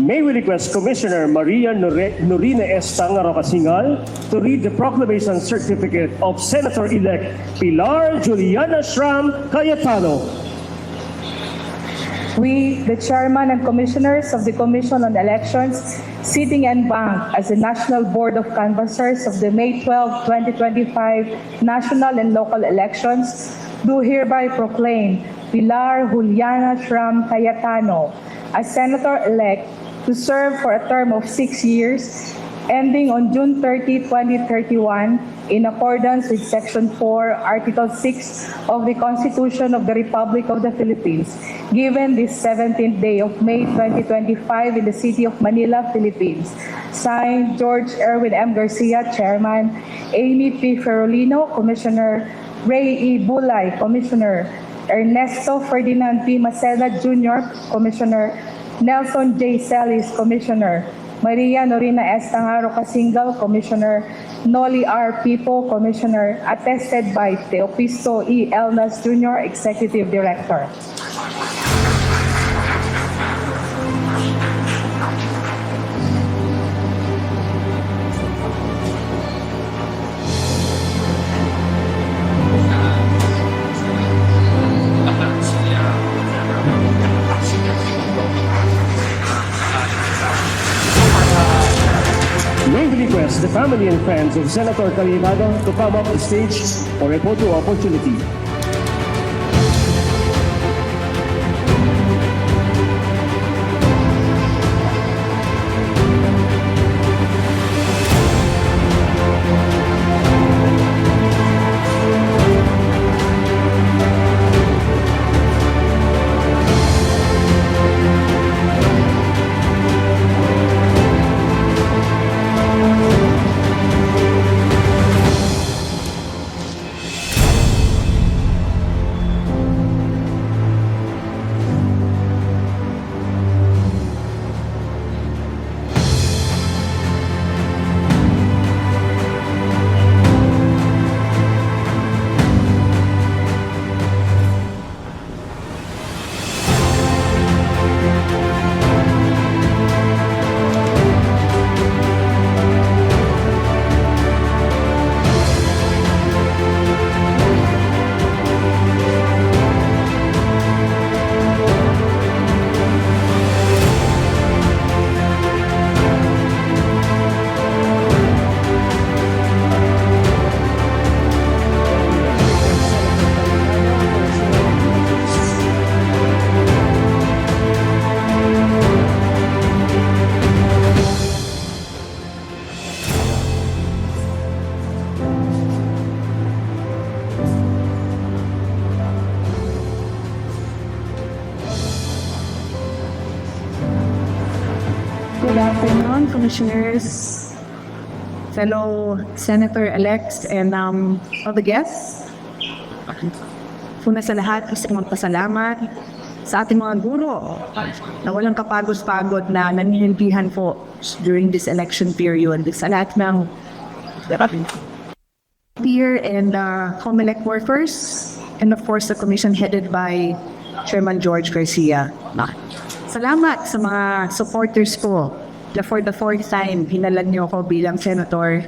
May we request Commissioner Maria Norina S. Tangaro-Casingal to read the Proclamation Certificate of Senator-elect Pilar Juliana Shram Cayetano. We, the Chairman and Commissioners of the Commission on Elections, sitting en banc as the National Board of Canvassers of the May 12, 2025 national and local elections, do hereby proclaim Pilar Juliana Shram Cayetano as Senator-elect to serve for a term of 6 years, ending on June 30, 2031, in accordance with Section 4, Article 6 of the Constitution of the Republic of the Philippines, given this 17th day of May 2025 in the city of Manila, Philippines. Signed, George Erwin M. Garcia, Chairman; Amy P. Ferolino, Commissioner; Ray E. Bulay, Commissioner; Ernesto Ferdinand P. Maceda Jr., Commissioner; Nelson J. Celis, Commissioner; Maria Norina S. Tangaro-Casingal, Commissioner; Noli R. Pipo, Commissioner, attested by Teopisto E. Elnas Jr., Executive Director. May we request the family and friends of Senator Cayetano to come up the stage for a photo opportunity. Good afternoon, Commissioners, fellow Senator-elects, and all the guests. Una sa lahat, gusto kong magpasalamat sa ating mga guro na walang kapagod-pagod na naninilbihan po during this election period. Sa lahat ng peer and COMELEC workers, and of course the commission headed by Chairman George Garcia. Salamat sa mga supporters ko na for the fourth time hinalan niyo ako bilang senator.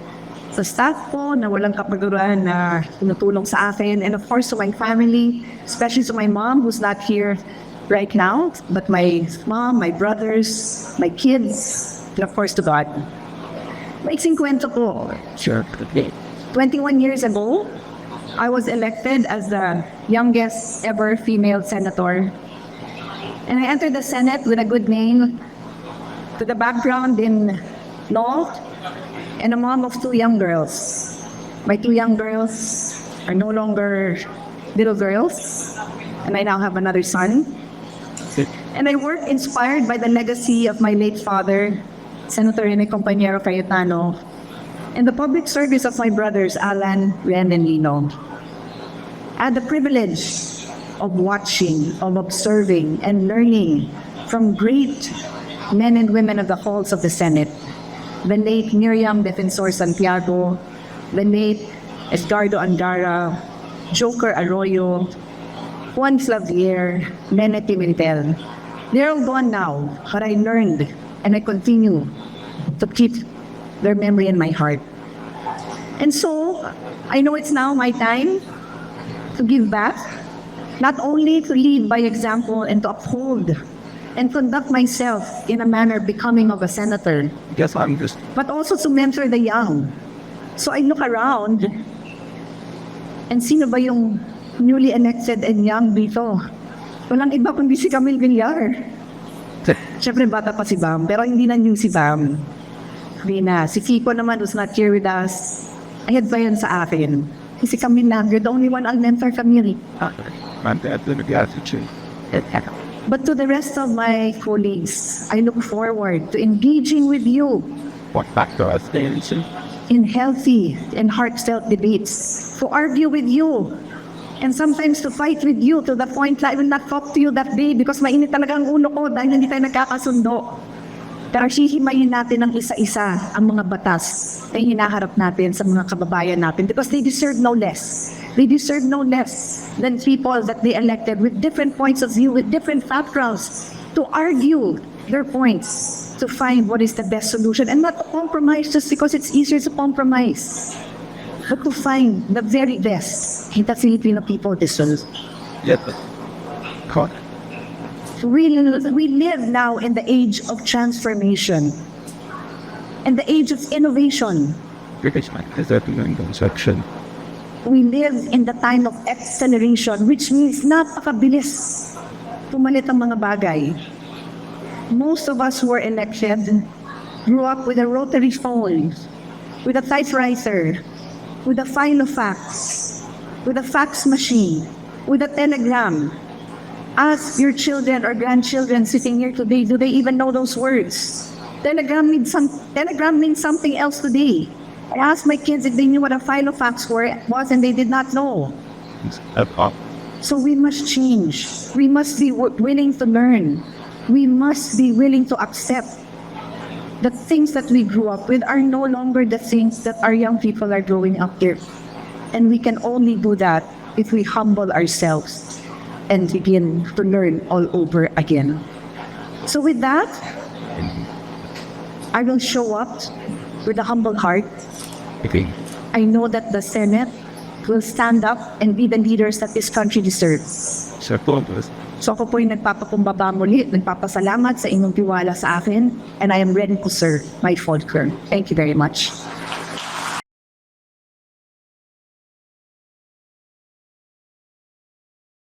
Sa staff ko na walang kapaguran na tinutulong sa akin, and of course to my family, especially to my mom who's not here right now, but my mom, my brothers, my kids, and of course to God. Maiksing kwento ko. Sure. 21 years ago, I was elected as the youngest ever female senator. And I entered the Senate with a good name, with a background in law, and a mom of 2 young girls. My 2 young girls are no longer little girls, and I now have another son. And I work inspired by the legacy of my late father, Senator Rene Compañero Cayetano, and the public service of my brothers, Alan, Ren, and Lino. I had the privilege of watching, of observing, and learning from great men and women of the halls of the Senate. The late Miriam Defensor Santiago, the late Edgardo Andara, Joker Arroyo, Juan Flavier, Nene Pimentel. They're all gone now, but I learned and I continue to keep their memory in my heart. And so, I know it's now my time to give back, not only to lead by example and to uphold and conduct myself in a manner becoming of a senator, Yes, I'm just. but also to mentor the young. So I look around, and sino ba yung newly elected and young dito? Walang iba kundi si Camille Villar. Siyempre bata pa si Bam, pero hindi na yung si Bam. Hindi na. Si Kiko naman was not here with us. Ahead pa yan sa akin. Si Camille lang, you're the only one I'll mentor, Camille. My dad didn't get to. But to the rest of my colleagues, I look forward to engaging with you What back to us? in healthy and heartfelt debates, to argue with you, and sometimes to fight with you to the point that I will not talk to you that day because mainit talaga ang ulo ko dahil hindi tayo nagkakasundo. Pero hihimayin natin ng isa-isa ang mga batas na hinaharap natin sa mga kababayan natin because they deserve no less. They deserve no less than people that they elected with different points of view, with different backgrounds, to argue their points, to find what is the best solution, and not to compromise just because it's easier to compromise, but to find the very best that Filipino people deserve. Yes. God. We live now in the age of transformation and the age of innovation. Because my is that doing construction. We live in the time of acceleration, which means napakabilis pumalit ang mga bagay. Most of us who were elected grew up with a rotary phone, with a typewriter, with a file of fax, with a fax machine, with a telegram. Ask your children or grandchildren sitting here today, do they even know those words? Telegram means something else today. I asked my kids if they knew what a file of fax was, and they did not know. So we must change. We must be willing to learn. We must be willing to accept that things that we grew up with are no longer the things that our young people are growing up with. And we can only do that if we humble ourselves and begin to learn all over again. So with that, I will show up with a humble heart. Okay. I know that the Senate will stand up and be the leaders that this country deserves. So, focus. So ako po'y nagpapakumbaba muli, nagpapasalamat sa inyong tiwala sa akin, and I am ready to serve my full term. Thank you very much.